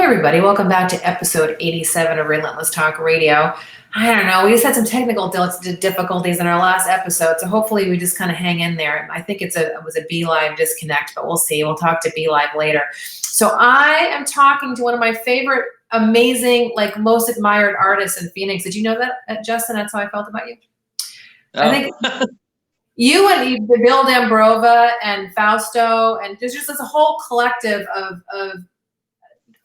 everybody. Welcome back to episode 87 of Relentless Talk Radio. I don't know. We just had some technical difficulties in our last episode, so hopefully we just kind of hang in there. I think it was a Be Live disconnect, but we'll see. We'll talk to Be Live later. So I am talking to one of my favorite, amazing, most admired artists in Phoenix. Did you know that, Justin? That's how I felt about you. Oh. I think you and Bill Dambrova and Fausto, and there's a whole collective of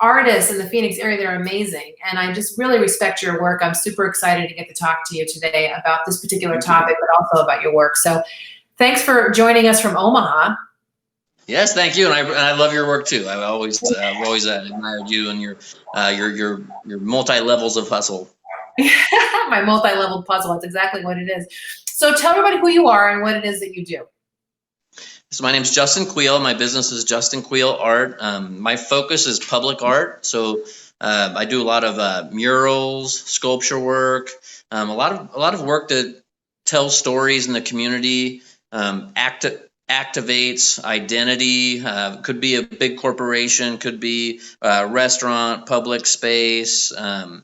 artists in the Phoenix area. They're amazing, and I just really respect your work. I'm super excited to get to talk to you today about this particular topic, but also about your work. So thanks for joining us from Omaha. Yes, thank you, and I love your work too. I've always admired you and your multi levels of hustle. My multi-level puzzle. That's exactly what it is. So tell everybody who you are and what it is that you do. So my name is Justin Queal. My business is Justin Queal Art. My focus is public art. So I do a lot of murals, sculpture work, a lot of work that tells stories in the community, activates identity. Could be a big corporation, could be a restaurant, public space. Work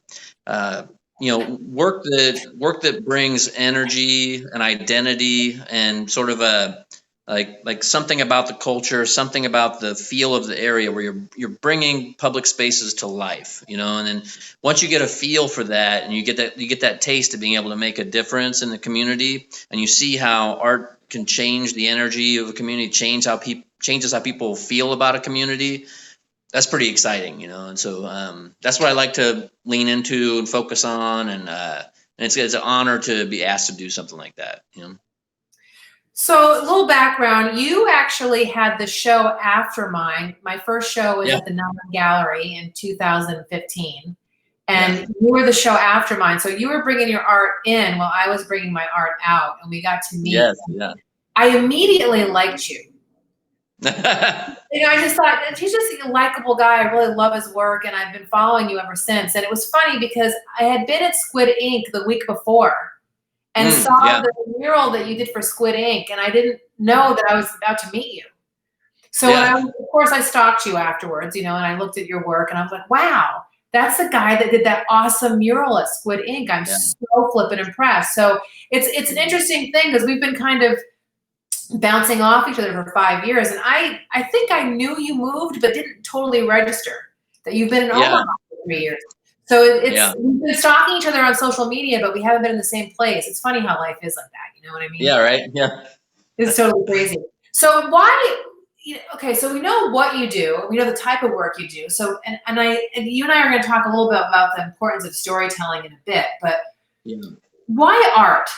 that brings energy and identity and sort of a like something about the culture, something about the feel of the area where you're bringing public spaces to life, and then once you get a feel for that and you get that taste of being able to make a difference in the community, and you see how art can change the energy of a community, changes how people feel about a community. That's pretty exciting, and so that's what I like to lean into and focus on, and it's an honor to be asked to do something like that, So a little background, you actually had the show after mine. My first show was at the Nine Gallery in 2015, and you were the show after mine. So you were bringing your art in while I was bringing my art out, and we got to meet. Yes, yeah. I immediately liked you. I just thought, he's just a likable guy. I really love his work, and I've been following you ever since. And it was funny because I had been at Squid Ink the week before and saw the mural that you did for Squid Ink, and I didn't know that I was about to meet you. So of course I stalked you afterwards, and I looked at your work, and I was like, wow, that's the guy that did that awesome mural at Squid Ink. I'm so flippin' impressed. So it's an interesting thing because we've been kind of bouncing off each other for 5 years, and I think I knew you moved, but didn't totally register that you've been in Omaha for 3 years. So we've been stalking each other on social media, but we haven't been in the same place. It's funny how life is like that. You know what I mean? Yeah, right. Yeah. It's totally crazy. So why? Okay, so we know what you do. We know the type of work you do. So and you and I are going to talk a little bit about the importance of storytelling in a bit. But why art?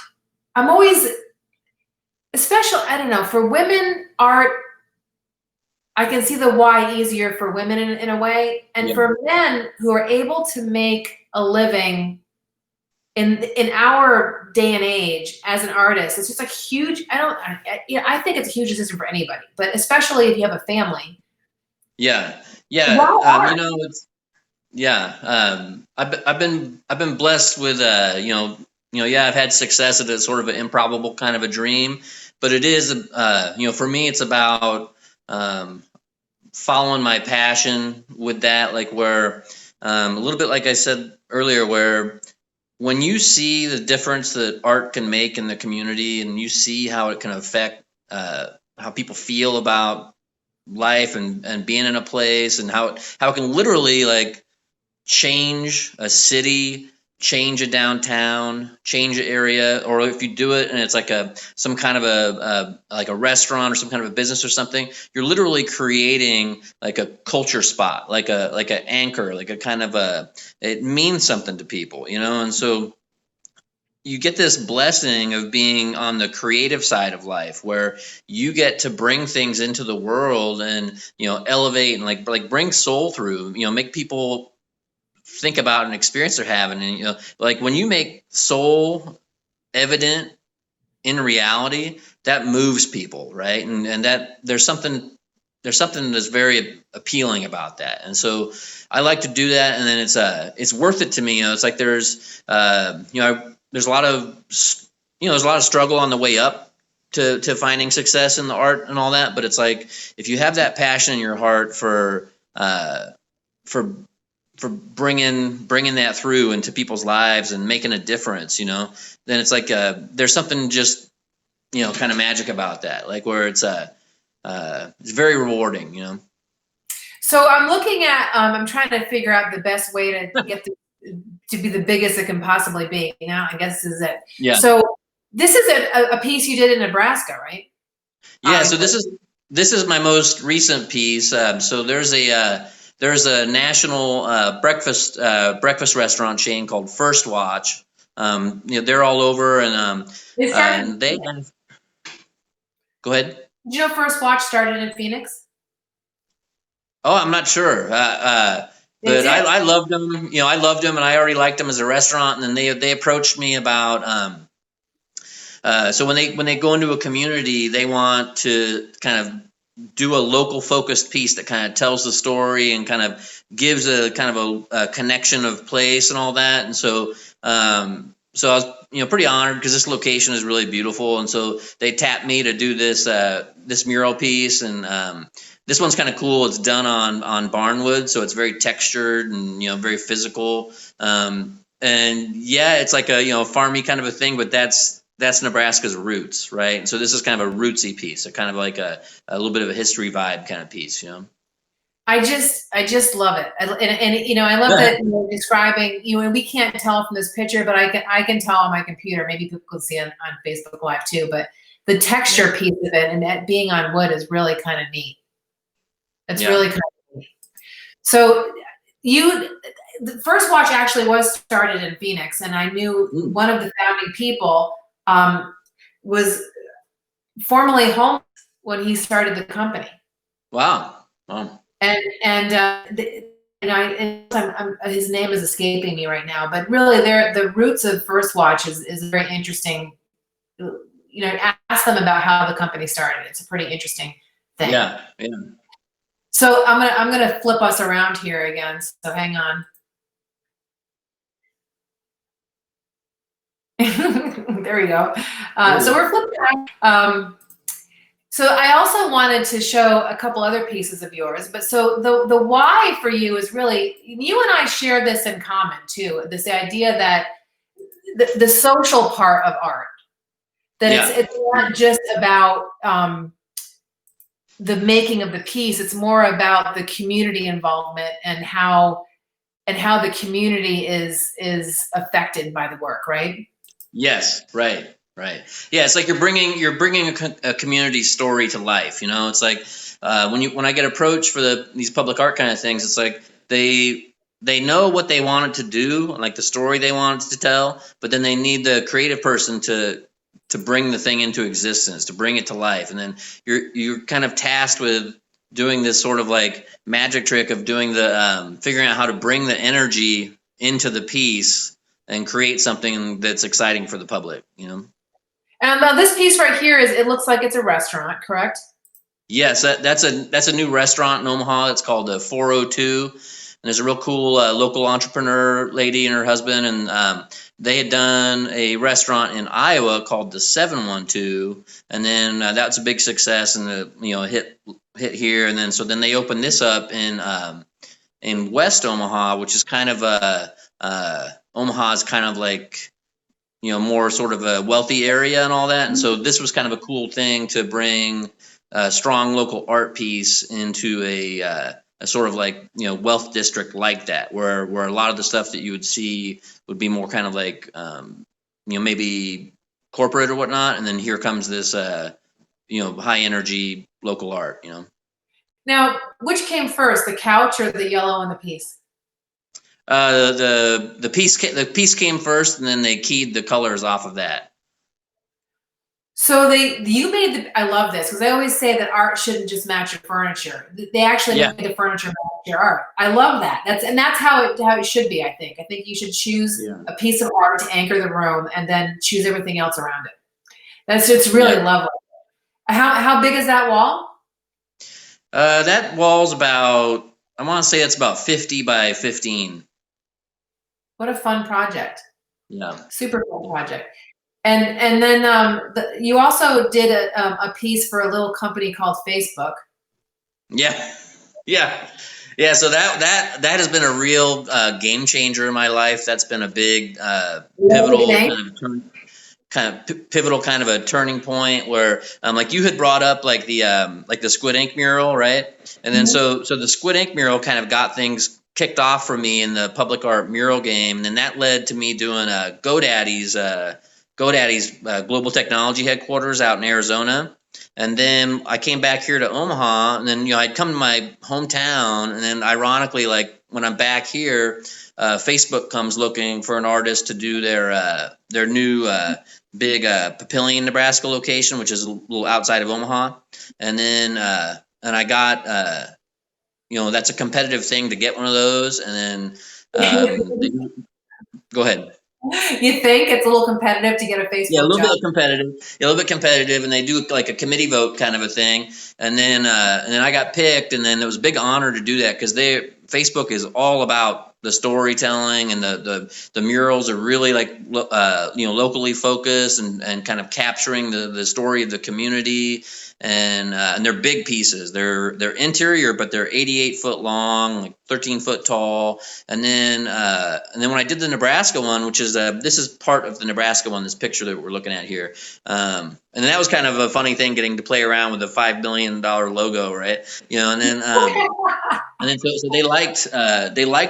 I'm always, especially, I don't know, for women, art, I can see the why easier for women in a way. And for men who are able to make a living in our day and age as an artist, it's just like huge. I think it's a huge decision for anybody, but especially if you have a family. Yeah. I've been blessed with I've had success at a sort of an improbable kind of a dream, but it is for me it's about following my passion with that, like where a little bit like I said earlier, where when you see the difference that art can make in the community, and you see how it can affect how people feel about life and being in a place, and how it can literally like change a city, change a downtown, change an area, or if you do it and it's like some kind of a restaurant or some kind of a business or something, you're literally creating like a culture spot, like an anchor, like a kind of it means something to people, and so you get this blessing of being on the creative side of life, where you get to bring things into the world and elevate and like bring soul through, make people think about an experience they're having. And like when you make soul evident in reality, that moves people, right? And that there's something that's very appealing about that. And so I like to do that, and then it's worth it to me. It's like there's there's a lot of struggle on the way up to finding success in the art and all that, but it's like if you have that passion in your heart for bringing that through into people's lives and making a difference, then it's like there's something just kind of magic about that, like where it's very rewarding. So I'm looking at I'm trying to figure out the best way to get to be the biggest it can possibly be. I guess this is it. Yeah. So this is a piece you did in Nebraska, right? Yeah. So this is my most recent piece. So there's a national breakfast restaurant chain called First Watch. They're all over, and they go ahead. Did you know First Watch started in Phoenix? Oh, I'm not sure. But I loved them. I loved them, and I already liked them as a restaurant. And then they approached me about. So when they go into a community, they want to kind of do a local focused piece that kind of tells the story and kind of gives a kind of a connection of place and all that. And so so I was pretty honored because this location is really beautiful. And so they tapped me to do this mural piece, and this one's kind of cool. It's done on barnwood, so it's very textured and very physical. And yeah, it's like a farmy kind of a thing, but that's Nebraska's roots, right? And so this is kind of a rootsy piece, a kind of like a little bit of a history vibe kind of piece, I just love it, and I love that you're describing. And we can't tell from this picture, but I can tell on my computer. Maybe people can see on Facebook Live too. But the texture piece of it and that being on wood is really kind of neat. It's really kind of neat. So the First Watch actually was started in Phoenix, and I knew one of the founding people was formerly homeless when he started the company. Wow. And his name is escaping me right now, but really the roots of First Watch is very interesting. Ask them about how the company started. It's a pretty interesting thing. Yeah. So I'm gonna flip us around here again. So hang on. There we go. So we're flipping around. So I also wanted to show a couple other pieces of yours, but so the why for you is really, you and I share this in common too, this idea that the social part of art, that it's not just about the making of the piece, it's more about the community involvement and how the community is affected by the work, right? Yes, right. Yeah, it's like you're bringing a community story to life. It's like when I get approached for these public art kind of things, it's like they know what they wanted to do, like the story they wanted to tell, but then they need the creative person to bring the thing into existence, to bring it to life, and then you're kind of tasked with doing this sort of like magic trick of doing the figuring out how to bring the energy into the piece and create something that's exciting for the public, And this piece right here it looks like it's a restaurant, correct? Yes, that's a new restaurant in Omaha. It's called 402, and there's a real cool local entrepreneur lady and her husband, and they had done a restaurant in Iowa called the 712, and then that was a big success and hit here, and then they opened this up in West Omaha, which is kind of Omaha's kind of like more sort of a wealthy area and all that. And so this was kind of a cool thing to bring a strong local art piece into a sort of like, wealth district like that, where a lot of the stuff that you would see would be more kind of like, maybe corporate or whatnot. And then here comes this, high energy local art, Now, which came first, the couch or the yellow and the piece? The piece came first, and then they keyed the colors off of that. So I love this because I always say that art shouldn't just match your furniture. They actually made the furniture match your art. I love that. That's how it should be. I think you should choose a piece of art to anchor the room, and then choose everything else around it. It's really lovely. How big is that wall? That wall's about, I want to say it's about 50 by 15. What a fun project. Yeah. Super fun project. And then you also did a piece for a little company called Facebook. Yeah. Yeah, so that has been a real game changer in my life. That's been a big pivotal kind of a turning point where like you had brought up like the Squid Ink mural, right? And then so the Squid Ink mural kind of got things kicked off for me in the public art mural game, and then that led to me doing GoDaddy's global technology headquarters out in Arizona. And then I came back here to Omaha, and then I'd come to my hometown, and then ironically, like when I'm back here, Facebook comes looking for an artist to do their new big Papillion, Nebraska location, which is a little outside of Omaha. And then and I got that's a competitive thing to get one of those. And then go ahead. You think it's a little competitive to get a Facebook Yeah, a little job? bit competitive. Yeah, a little bit competitive, and they do like a committee vote kind of a thing. And then I got picked, and then it was a big honor to do that because Facebook is all about the storytelling, and the murals are really like locally focused and kind of capturing the story of the community. And they're big pieces. They're interior, but they're 88-foot long, like 13-foot tall. And then when I did the Nebraska one, which is this is part of the Nebraska one, this picture that we're looking at here. And then that was kind of a funny thing, getting to play around with a $5 million logo, right? And then so they liked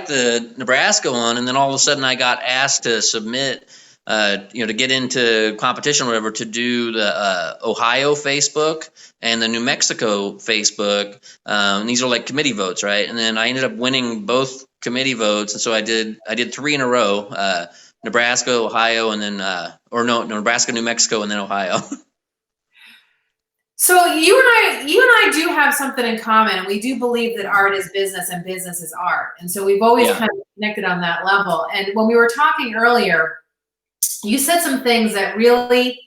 the Nebraska one, and then all of a sudden I got asked to submit. To get into competition or whatever, to do the Ohio Facebook and the New Mexico Facebook. And these are like committee votes, right? And then I ended up winning both committee votes, and so I did 3 in a row: Nebraska, Ohio, and then Nebraska, New Mexico, and then Ohio. So you and I do have something in common, and we do believe that art is business and business is art. And so we've always kind of connected on that level. And when we were talking earlier, you said some things that really,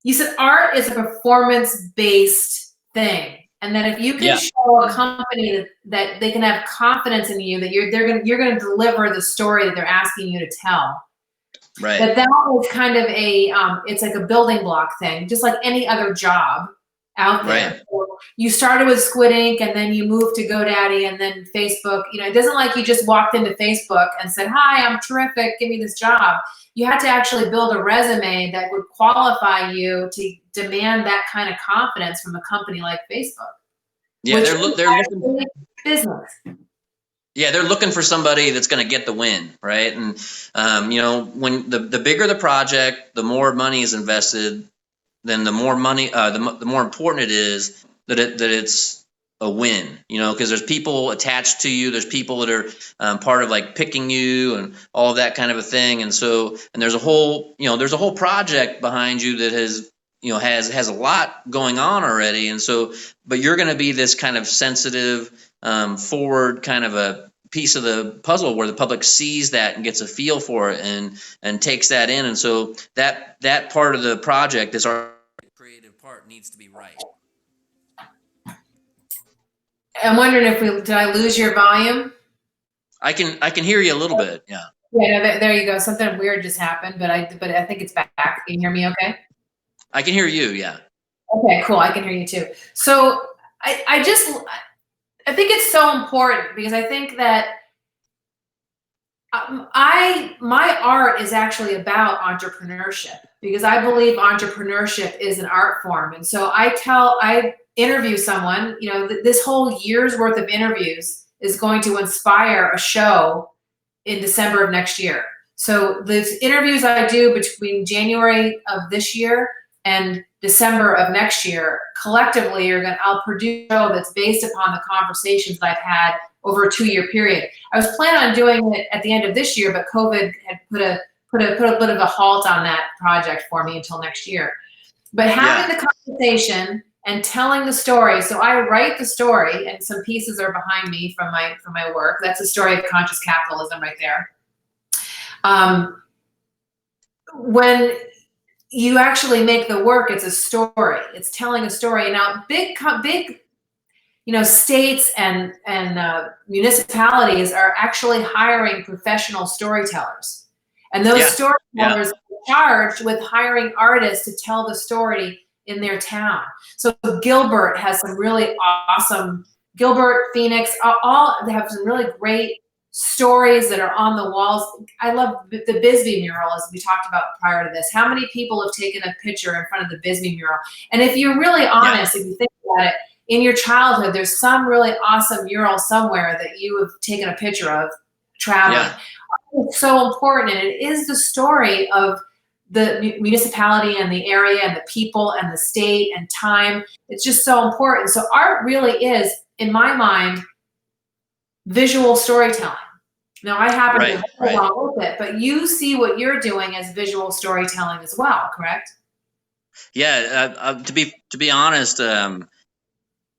you said art is a performance-based thing. And that if you can show a company that they can have confidence in you, that you're going to deliver the story that they're asking you to tell. Right. That was kind of it's like a building block thing, just like any other job out there. Right. So you started with Squid Ink, and then you moved to GoDaddy, and then Facebook. It doesn't like you just walked into Facebook and said, "Hi, I'm terrific, give me this job." You had to actually build a resume that would qualify you to demand that kind of confidence from a company like Facebook. Yeah, they're looking business. Yeah, they're looking for somebody that's going to get the win, right? And when the bigger the project, the more money is invested, then the more money, the more important it is that it's a win, because there's people attached to you. There's people that are part of like picking you and all of that kind of a thing. And so, and there's a whole project behind you that has a lot going on already. And so, but you're going to be this kind of sensitive, forward kind of a piece of the puzzle where the public sees that and gets a feel for it and takes that in. And so that part of the project is our creative part needs to be right. I'm wondering did I lose your volume? I can hear you a little bit. Yeah. Yeah, there you go. Something weird just happened, but I think it's back. Can you hear me okay? I can hear you, yeah. Okay, cool. I can hear you too. So I think it's so important, because I think that my art is actually about entrepreneurship, because I believe entrepreneurship is an art form. And so I interview someone, this whole year's worth of interviews is going to inspire a show in December of next year. So the interviews I do between January of this year and December of next year, collectively, I'll produce a show that's based upon the conversations that I've had over a 2-year period. I was planning on doing it at the end of this year, but COVID had put a bit of a halt on that project for me until next year. But having the conversation and telling the story. So I write the story, and some pieces are behind me from my work. That's the story of conscious capitalism right there. When you actually make the work, it's a story. It's telling a story. Now, big states and municipalities are actually hiring professional storytellers, and those storytellers are charged with hiring artists to tell the story in their town. So Gilbert has some really awesome Gilbert, Phoenix, all they have some really great stories that are on the walls. I love the Bisbee mural, as we talked about prior to this. How many people have taken a picture in front of the Bisbee mural? And if you're really honest, if you think about it, in your childhood, there's some really awesome mural somewhere that you have taken a picture of traveling. It's so important, and it is the story of the municipality and the area and the people and the state and time. It's just so important. So art really is, in my mind, visual storytelling. Now, I happen to go along with it, but you see what you're doing as visual storytelling as well, correct? Yeah, to be honest,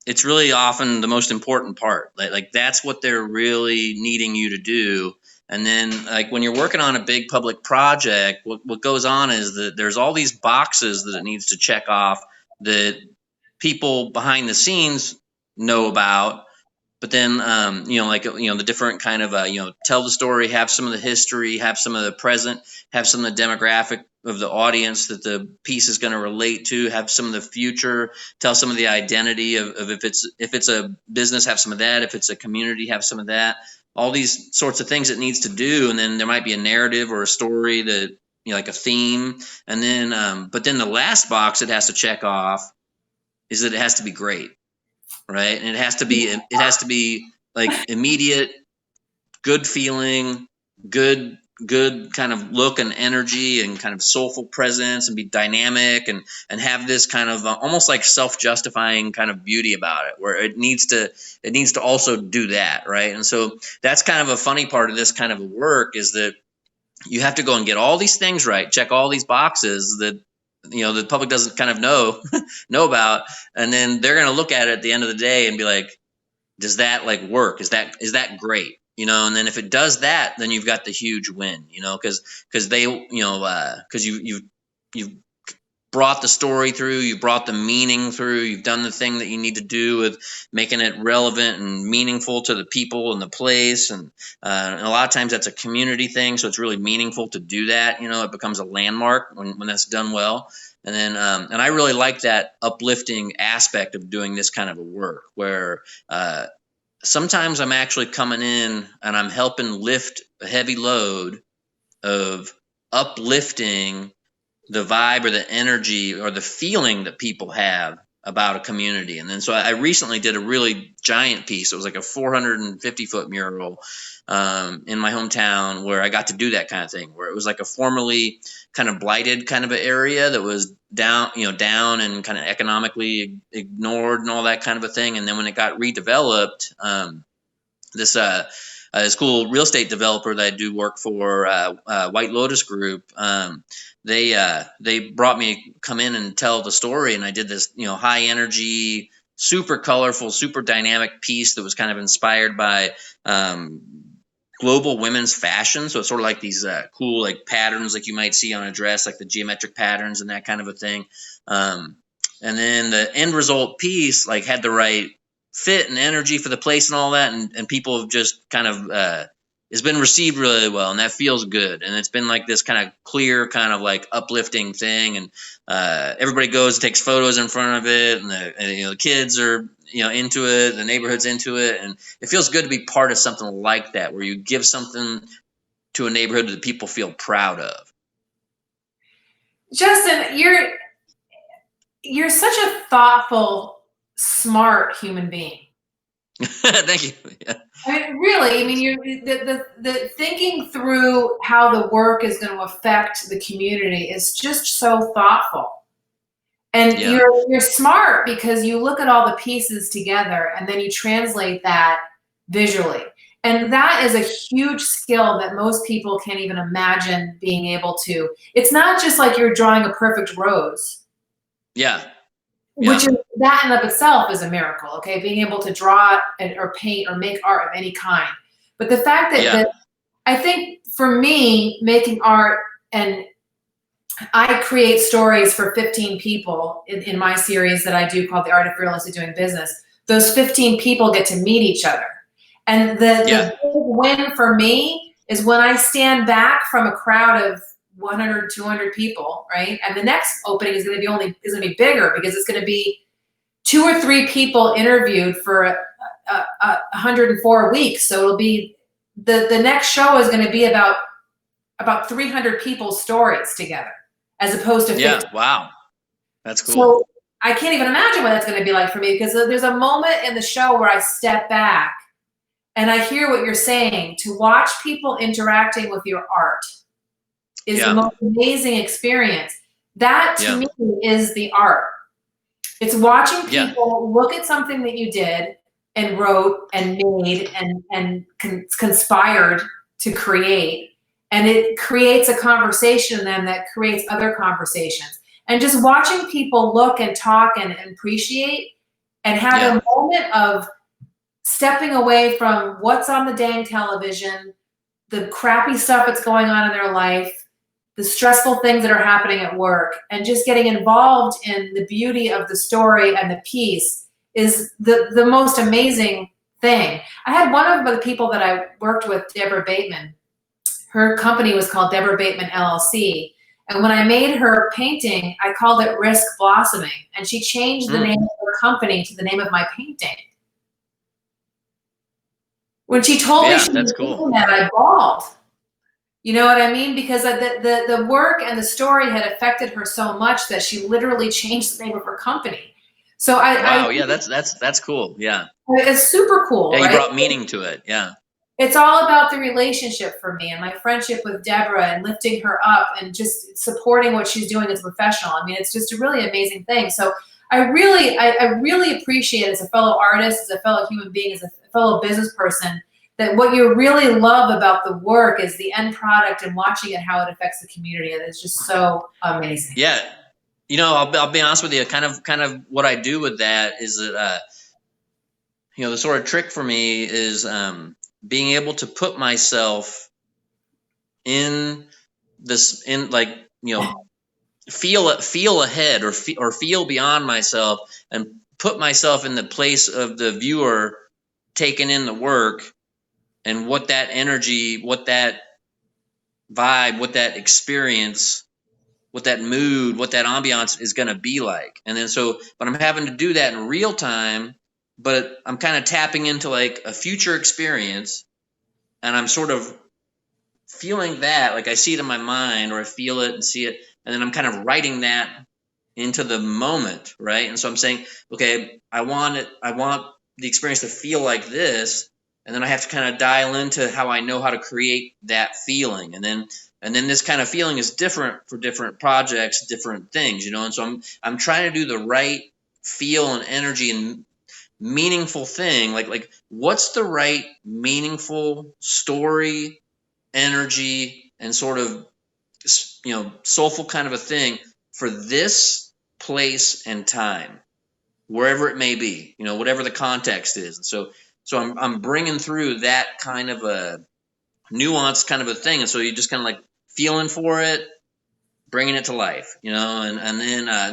it's really often the most important part. Like that's what they're really needing you to do. And then, like when you're working on a big public project, what goes on is that there's all these boxes that it needs to check off that people behind the scenes know about. But then, the different kind of, tell the story, have some of the history, have some of the present, have some of the demographic of the audience that the piece is going to relate to, have some of the future, tell some of the identity of if it's a business, have some of that. If it's a community, have some of that. All these sorts of things it needs to do. And then there might be a narrative or a story that, like a theme. And then, but then the last box it has to check off is that it has to be great. Right. And it has to be like immediate, good feeling, good kind of look and energy and kind of soulful presence, and be dynamic and have this kind of almost like self-justifying kind of beauty about it, where it needs to also do that. Right. And so that's kind of a funny part of this kind of work, is that you have to go and get all these things right, check all these boxes that the public doesn't kind of know about, and then they're going to look at it at the end of the day and be like, does that like work? Is that great? And then if it does that, then you've got the huge win, because you've brought the story through, you've brought the meaning through, you've done the thing that you need to do with making it relevant and meaningful to the people and the place. And a lot of times that's a community thing. So it's really meaningful to do that. It becomes a landmark when that's done well. And then, and I really like that uplifting aspect of doing this kind of a work, where sometimes I'm actually coming in and I'm helping lift a heavy load of uplifting the vibe or the energy or the feeling that people have about a community. And then so I recently did a really giant piece. It was like a 450-foot mural in my hometown, where I got to do that kind of thing, where it was like a formerly kind of blighted kind of an area that was down and kind of economically ignored and all that kind of a thing. And then when it got redeveloped, this cool real estate developer that I do work for, White Lotus Group, they brought me to come in and tell the story, and I did this high energy, super colorful, super dynamic piece that was kind of inspired by global women's fashion. So it's sort of like these cool like patterns like you might see on a dress, like the geometric patterns and that kind of a thing. And then the end result piece like had the right fit and energy for the place and all that, and people have just kind of it's been received really well, and that feels good. And it's been like this kind of clear, kind of like uplifting thing, and everybody goes and takes photos in front of it, and the kids are into it, the neighborhood's into it, and it feels good to be part of something like that, where you give something to a neighborhood that people feel proud of. Justin, you're such a thoughtful, smart human being. Thank you. Yeah. I mean, really, you're the thinking through how the work is going to affect the community is just so thoughtful. And you're smart, because you look at all the pieces together and then you translate that visually. And that is a huge skill that most people can't even imagine being able to. It's not just like you're drawing a perfect rose. Yeah. Which is, that in of itself is a miracle, okay? Being able to draw or paint or make art of any kind. But the fact that I think for me, making art, and I create stories for 15 people in my series that I do called The Art of Fearlessly Doing Business. Those 15 people get to meet each other. And the big win for me is when I stand back from a crowd of 100, 200 people, right? And the next opening is going to be bigger, because it's going to be 2 or 3 people interviewed for 104 weeks. So it'll be the next show is going to be about 300 people's stories together, as opposed to 50. Yeah. Wow. That's cool. So I can't even imagine what that's going to be like for me, because there's a moment in the show where I step back and I hear what you're saying. To watch people interacting with your art is the most amazing experience. That to me is the art. It's watching people look at something that you did and wrote and made and conspired to create, and it creates a conversation in them that creates other conversations. And just watching people look and talk and appreciate and have a moment of stepping away from what's on the dang television, the crappy stuff that's going on in their life, the stressful things that are happening at work, and just getting involved in the beauty of the story and the piece is the most amazing thing. I had one of the people that I worked with, Deborah Bateman. Her company was called Deborah Bateman LLC. And when I made her painting, I called it Risk Blossoming. And she changed the name of her company to the name of my painting. When she told me she was doing that, I bawled. You know what I mean? Because the work and the story had affected her so much that she literally changed the name of her company. So that's cool. Yeah. It's super cool. Yeah, you right? brought meaning to it. Yeah. It's all about the relationship for me and my friendship with Deborah and lifting her up and just supporting what she's doing as a professional. I mean, it's just a really amazing thing. So I really appreciate, as a fellow artist, as a fellow human being, as a fellow business person, that what you really love about the work is the end product and watching it, how it affects the community. And it's just so amazing. Yeah. You know, I'll be honest with you, kind of what I do with that is that, the sort of trick for me is, being able to put myself in this, feel ahead or feel beyond myself and put myself in the place of the viewer taking in the work and what that energy, what that vibe, what that experience, what that mood, what that ambiance is going to be like. And then but I'm having to do that in real time, but I'm kind of tapping into like a future experience. And I'm sort of feeling that, like I see it in my mind, or I feel it and see it, and then I'm kind of writing that into the moment, right? And so I'm saying, okay, I want the experience to feel like this, and then I have to kind of dial into how I know how to create that feeling, and then this kind of feeling is different for different projects, different things, and so I'm trying to do the right feel and energy and meaningful thing, like what's the right meaningful story, energy, and sort of soulful kind of a thing for this place and time, wherever it may be, whatever the context is. And so I'm bringing through that kind of a nuanced kind of a thing, and so you just kind of like feeling for it, bringing it to life, and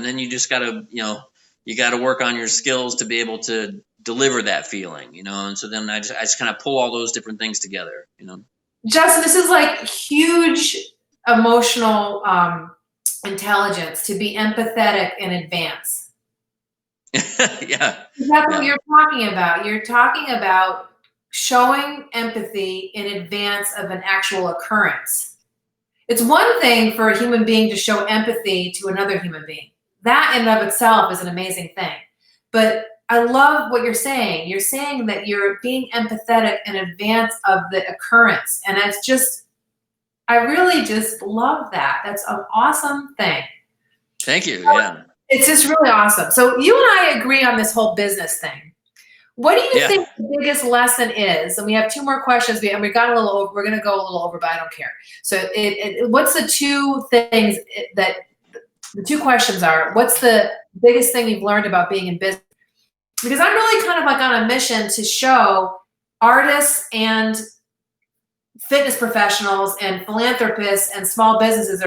then you just gotta you got to work on your skills to be able to deliver that feeling, and so then I just kind of pull all those different things together, Justin, this is like huge emotional intelligence, to be empathetic in advance. Yeah. That's what you're talking about. You're talking about showing empathy in advance of an actual occurrence. It's one thing for a human being to show empathy to another human being. That in and of itself is an amazing thing. But I love what you're saying. You're saying that you're being empathetic in advance of the occurrence. And it's just, I really just love that. That's an awesome thing. Thank you. Yeah. It's just really awesome. So you and I agree on this whole business thing. What do you think the biggest lesson is? And we have two more questions, and we got a little over. We're going to go a little over, but I don't care. So what's the two things that the two questions are? What's the biggest thing you've learned about being in business? Because I'm really kind of like on a mission to show artists and fitness professionals and philanthropists and small businesses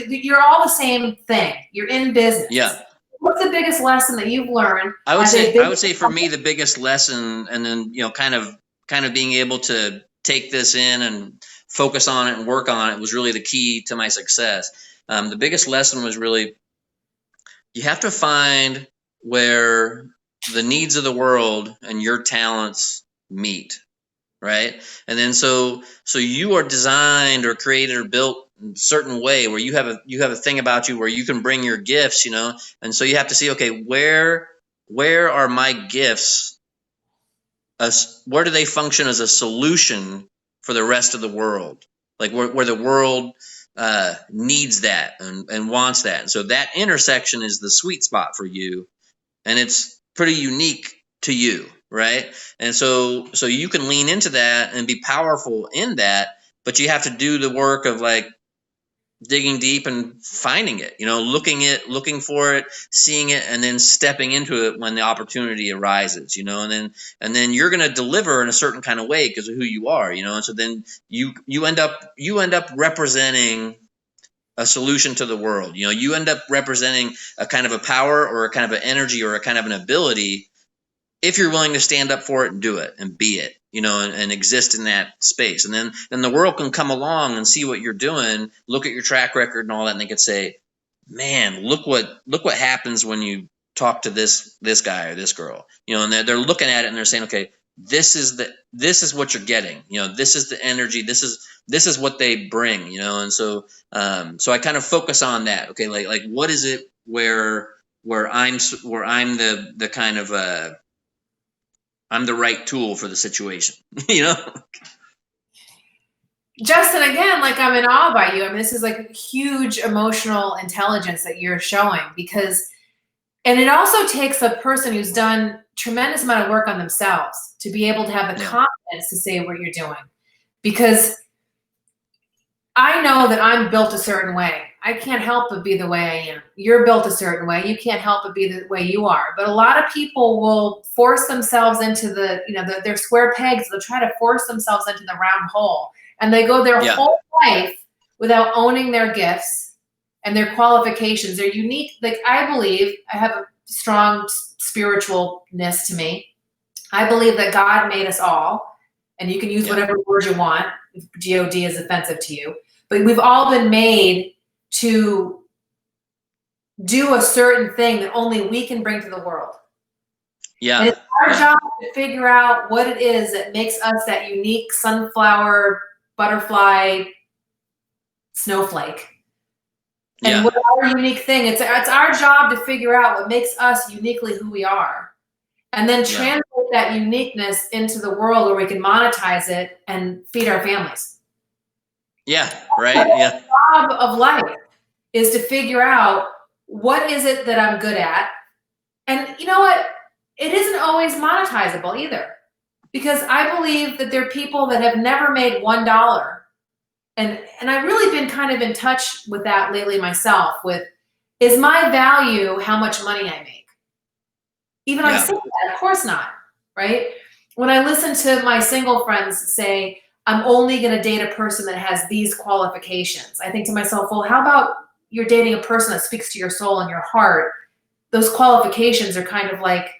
you're all the same thing. You're in business. Yeah. What's the biggest lesson that you've learned? I would say for me, the biggest lesson, and then, kind of being able to take this in and focus on it and work on it was really the key to my success. The biggest lesson was really, you have to find where the needs of the world and your talents meet, right? And then so you are designed or created or built in a certain way where you have a thing about you where you can bring your gifts, and so you have to see, okay, where are my gifts, where do they function as a solution for the rest of the world, like where the world needs that and wants that. And so that intersection is the sweet spot for you, and it's pretty unique to you, right? And so you can lean into that and be powerful in that, but you have to do the work of like digging deep and finding it, looking for it, seeing it, and then stepping into it when the opportunity arises, and then you're going to deliver in a certain kind of way because of who you are, and so then you end up representing a solution to the world. You end up representing a kind of a power or a kind of an energy or a kind of an ability if you're willing to stand up for it and do it and be it, and exist in that space. And then the world can come along and see what you're doing, look at your track record and all that, and they could say, man, look what happens when you talk to this guy or this girl, and they're looking at it and they're saying, okay, this is what you're getting, this is the energy, this is what they bring, and so I kind of focus on that. Okay, like what is it where I'm the kind of I'm the right tool for the situation, Justin, again, like I'm in awe by you. I mean, this is like huge emotional intelligence that you're showing and it also takes a person who's done tremendous amount of work on themselves to be able to have the confidence to say what you're doing. Because I know that I'm built a certain way. I can't help but be the way I am. You're built a certain way. You can't help but be the way you are. But a lot of people will force themselves into they're square pegs. They'll try to force themselves into the round hole. And they go their whole life without owning their gifts and their qualifications. They're unique. Like I believe, I have a strong spiritualness to me. I believe that God made us all, and you can use whatever word you want if God is offensive to you, but we've all been made to do a certain thing that only we can bring to the world. Yeah. And it's our job to figure out what it is that makes us that unique sunflower, butterfly, snowflake. And what our unique thing, it's our job to figure out what makes us uniquely who we are. And then translate that uniqueness into the world where we can monetize it and feed our families. Yeah, right. Yeah. The job of life is to figure out what is it that I'm good at. And you know what? It isn't always monetizable either. Because I believe that there are people that have never made $1. And I've really been kind of in touch with that lately myself with, is my value how much money I make? Even I say that, of course not, right? When I listen to my single friends say, I'm only going to date a person that has these qualifications, I think to myself, well, how about you're dating a person that speaks to your soul and your heart? Those qualifications are kind of like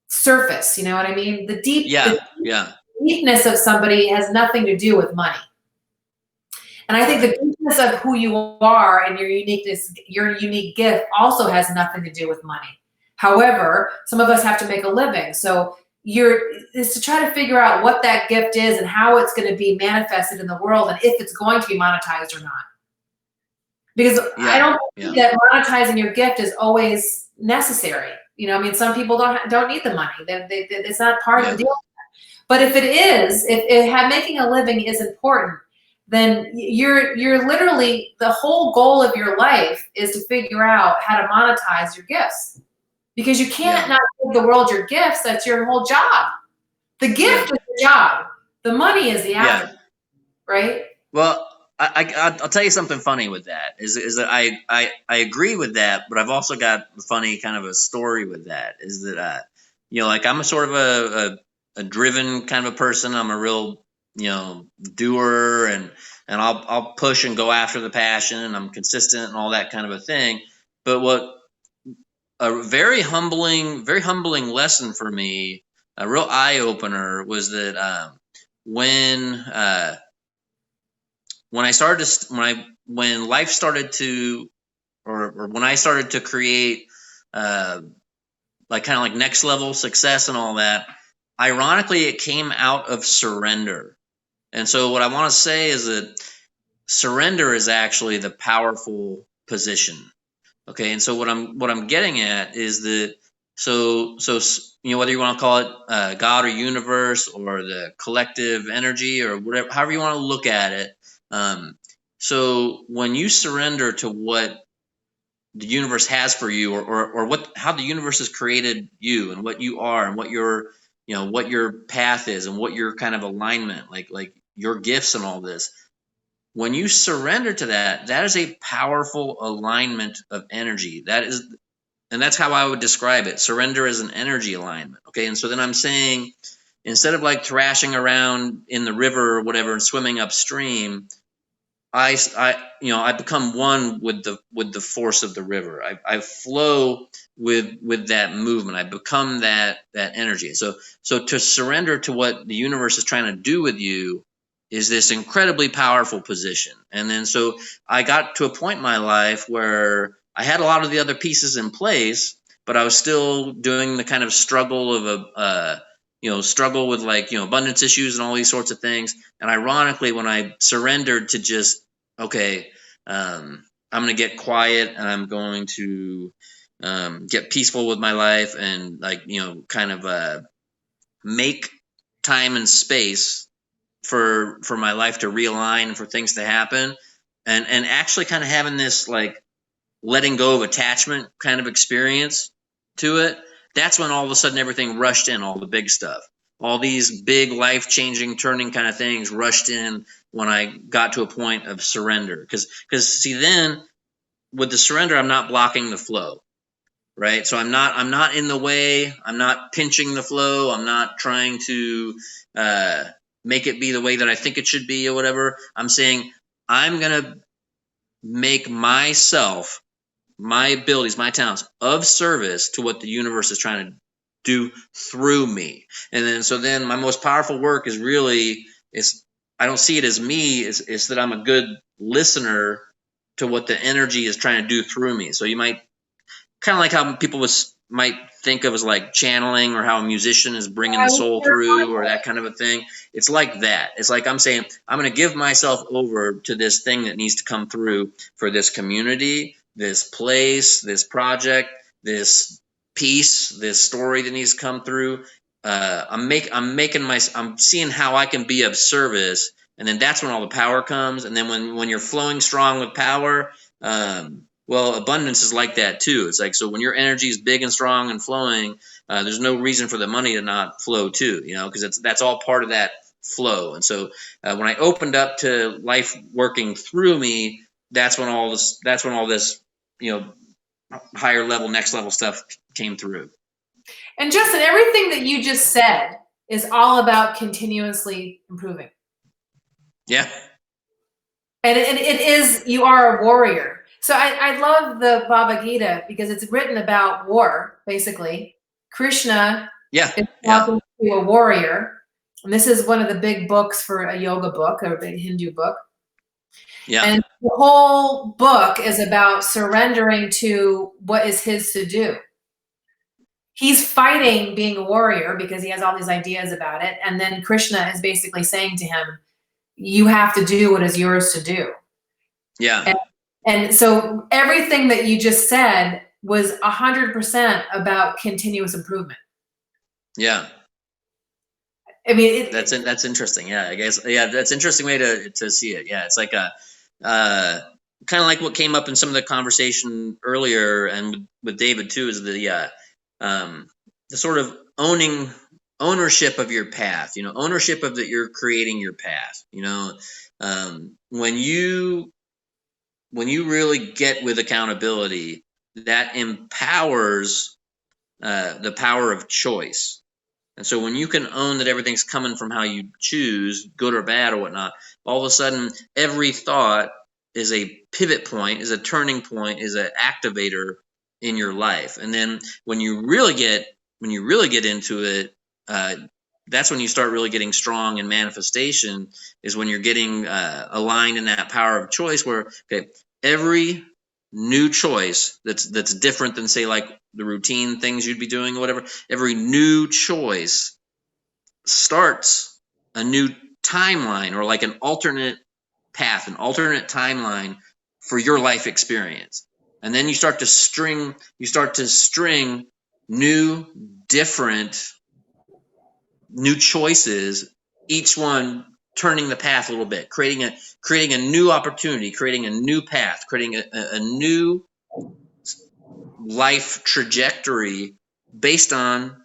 surface, you know what I mean? The deepness of somebody has nothing to do with money. And I think the deepness of who you are and your uniqueness, your unique gift also has nothing to do with money. However, some of us have to make a living. So is to try to figure out what that gift is and how it's going to be manifested in the world and if it's going to be monetized or not. Because I don't think that monetizing your gift is always necessary. I mean, some people don't need the money. It's not part of the deal. But if it is, if making a living is important, then you're literally, the whole goal of your life is to figure out how to monetize your gifts. Because you can't not give the world your gifts. That's your whole job. The gift is the job. The money is the after, right? Well, I'll tell you something funny with that is that I agree with that, but I've also got a funny kind of a story with that. Is that like I'm a sort of a driven kind of a person. I'm a real doer, and I'll push and go after the passion, and I'm consistent and all that kind of a thing. But a very humbling lesson for me, a real eye opener, was that when I started to when life started to, or when I started to create like like kind of like next level success and all that, ironically, it came out of surrender. And so what I want to say is that surrender is actually the powerful position. Okay, and so what I'm getting at is that whether you want to call it God or universe or the collective energy or whatever, however you want to look at it. So when you surrender to what the universe has for you, or how the universe has created you and what you are and what your path is and what your kind of alignment, like your gifts and all this. When you surrender to that, that is a powerful alignment of energy. And that's how I would describe it. Surrender is an energy alignment. Okay. And so then I'm saying, instead of like thrashing around in the river or whatever and swimming upstream, I become one with the force of the river. I flow with that movement. I become that energy. So to surrender to what the universe is trying to do with you is this incredibly powerful position. And then so I got to a point in my life where I had a lot of the other pieces in place, but I was still doing the kind of struggle of struggle with abundance issues and all these sorts of things. And ironically, when I surrendered to just, okay, I'm going to get quiet and I'm going to get peaceful with my life and kind of make time and space for my life to realign, for things to happen, and actually kind of having this like letting go of attachment kind of experience to it. That's when all of a sudden everything rushed in, all the big stuff, all these big life-changing turning kind of things rushed in when I got to a point of surrender. Because see, then with the surrender, I'm not blocking the flow, right? So I'm not in the way. I'm not pinching the flow. I'm not trying to make it be the way that I think it should be or whatever. I'm saying I'm gonna make myself, my abilities, my talents of service to what the universe is trying to do through me. And then my most powerful work is I don't see it as me, it's that I'm a good listener to what the energy is trying to do through me. So you might kind of like how people might think of as like channeling, or how a musician is bringing the soul through, or that kind of a thing. It's like that. It's like I'm saying, I'm going to give myself over to this thing that needs to come through for this community, this place, this project, this piece, this story that needs to come through. I'm seeing how I can be of service, and then that's when all the power comes. And then when you're flowing strong with power, well, abundance is like that too. It's like, so when your energy is big and strong and flowing, there's no reason for the money to not flow too, because that's all part of that flow. And so when I opened up to life working through me, that's when all this, higher level, next level stuff came through. And Justin, everything that you just said is all about continuously improving. Yeah. And it is, you are a warrior. So I love the Bhagavad Gita because it's written about war, basically. Krishna is talking to a warrior. And this is one of the big books for a yoga book, or a big Hindu book. Yeah. And the whole book is about surrendering to what is his to do. He's fighting being a warrior because he has all these ideas about it. And then Krishna is basically saying to him, you have to do what is yours to do. Yeah. And so everything that you just said was 100% about continuous improvement. Yeah. I mean, that's interesting. Yeah, I guess. Yeah, that's an interesting way to see it. Yeah, it's like kind of like what came up in some of the conversation earlier, and with David too, is the sort of ownership of your path. Ownership of that you're creating your path. When you really get with accountability, that empowers the power of choice. And so when you can own that everything's coming from how you choose, good or bad or whatnot, all of a sudden every thought is a pivot point, is a turning point, is an activator in your life. And then when you really get into it, that's when you start really getting strong in manifestation, is when you're getting aligned in that power of choice, where, okay, every new choice that's different than, say, like the routine things you'd be doing or whatever, every new choice starts a new timeline, or like an alternate path, an alternate timeline for your life experience. And then you start to string new, different, new choices, each one turning the path a little bit, creating a new opportunity, creating a new path, creating a new life trajectory based on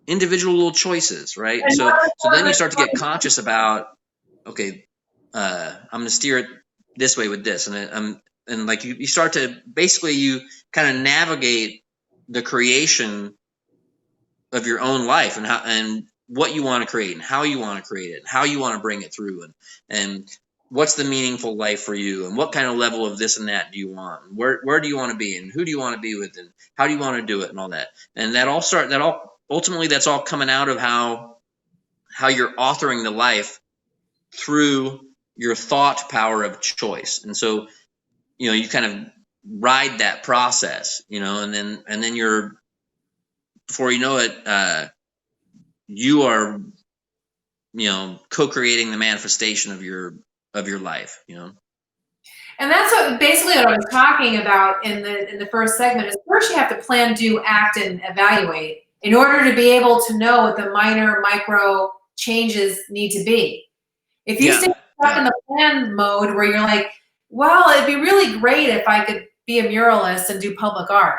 individual little choices, right? So then you start to get conscious about, okay, I'm going to steer it this way with this, and like you start to basically, you kind of navigate the creation of your own life, and what you want to create, and how you want to create it, and how you want to bring it through, and what's the meaningful life for you, and what kind of level of this and that do you want, and where do you want to be, and who do you want to be with, and how do you want to do it, and all that. And ultimately that's all coming out of how you're authoring the life through your thought power of choice. And so, you kind of ride that process, and then you're, before you know it, you are, co-creating the manifestation of your life, And that's basically what I was talking about in the first segment. Is first you have to plan, do, act, and evaluate in order to be able to know what the micro changes need to be. If you stay stuck in the plan mode where you're like, well, it'd be really great if I could be a muralist and do public art,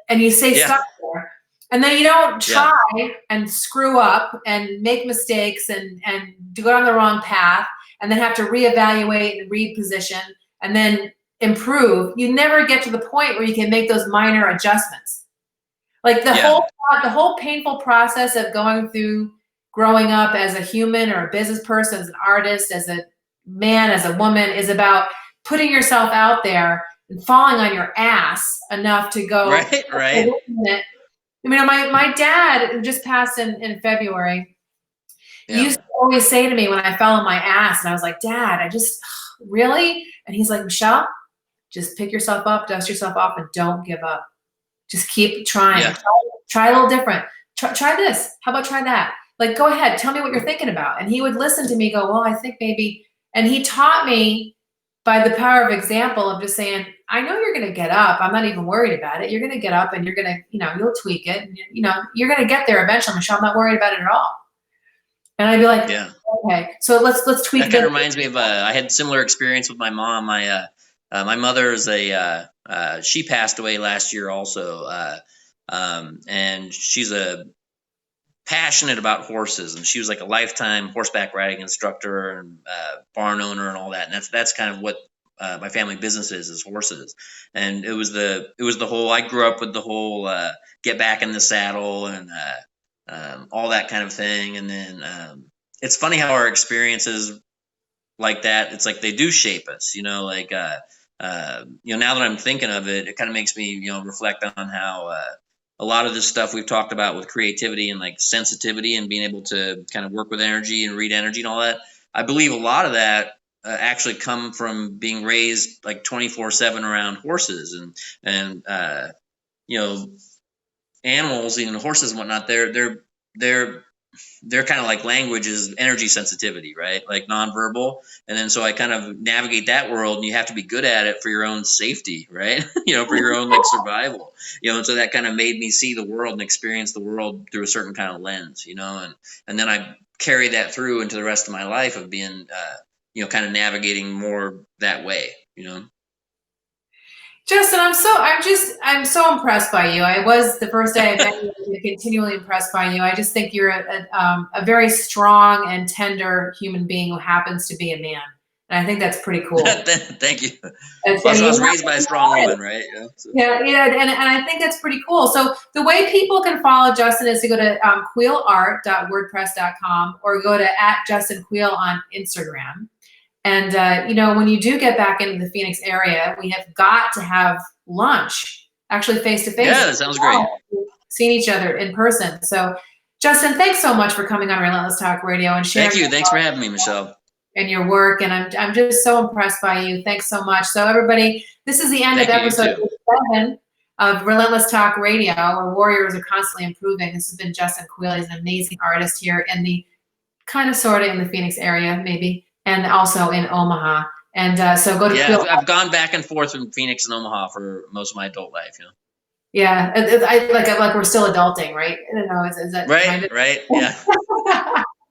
and you stay stuck there, and then you don't try and screw up and make mistakes and go down the wrong path, and then have to reevaluate and reposition and then improve, you never get to the point where you can make those minor adjustments. Like the whole painful process of going through growing up as a human or a business person, as an artist, as a man, as a woman, is about putting yourself out there and falling on your ass enough to go, right. I mean, my dad, who just passed in February, he used to always say to me when I fell on my ass, and I was like, Dad, really? And he's like, Michelle, just pick yourself up, dust yourself off, and don't give up. Just keep trying. Try a little different. Try this. How about try that? Like, go ahead. Tell me what you're thinking about. And he would listen to me, go, well, I think maybe. And he taught me by the power of example of just saying, I know you're going to get up. I'm not even worried about it. You're going to get up and you're going to, you'll tweak it. And, you're going to get there eventually, Michelle. I'm not worried about it at all. And I'd be like, okay, so let's tweak it. That kind of reminds me of, I had similar experience with my mom. My mother is she passed away last year also. And she's passionate about horses, and she was like a lifetime horseback riding instructor and barn owner and all that. And that's kind of what my family business is horses. And it was the whole, I grew up with the whole get back in the saddle and all that kind of thing. And then it's funny how our experiences like that, it's like they do shape us, now that I'm thinking of it, it kind of makes me, reflect on how a lot of this stuff we've talked about with creativity and like sensitivity and being able to kind of work with energy and read energy and all that. I believe a lot of that actually come from being raised like 24/7 around horses and animals, even horses and whatnot. They're kind of like language is energy sensitivity, right? Like nonverbal. And then so I kind of navigate that world, and you have to be good at it for your own safety, right? For your own like survival, and so that kind of made me see the world and experience the world through a certain kind of lens, and then I carry that through into the rest of my life of being, kind of navigating more that way, Justin, I'm so impressed by you. I was the first day I met you, and continually impressed by you. I just think you're a very strong and tender human being who happens to be a man, and I think that's pretty cool. Thank you. Plus, I was raised by a strong woman, right? Yeah, and I think that's pretty cool. So the way people can follow Justin is to go to quealart.wordpress.com or go to @JustinQueal on Instagram. And, when you do get back into the Phoenix area, we have got to have lunch, actually face-to-face. Yeah, that sounds great. Seeing each other in person. So, Justin, thanks so much for coming on Relentless Talk Radio and sharing. Thank you. Thanks for having me, Michelle. and your work, and I'm just so impressed by you. Thanks so much. So everybody, this is the end of episode 7 of Relentless Talk Radio, where warriors are constantly improving. This has been Justin Queal. He's an amazing artist here in the kind of sort of in the Phoenix area, maybe, and also in Omaha. And so go to Queal. I've gone back and forth from Phoenix and Omaha for most of my adult life. Yeah, I like we're still adulting, right? I don't know. Is that right? Kind of? Right. Yeah.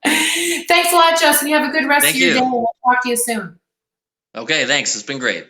Thanks a lot, Justin. You have a good rest of your day. We'll talk to you soon. Okay. Thanks. It's been great.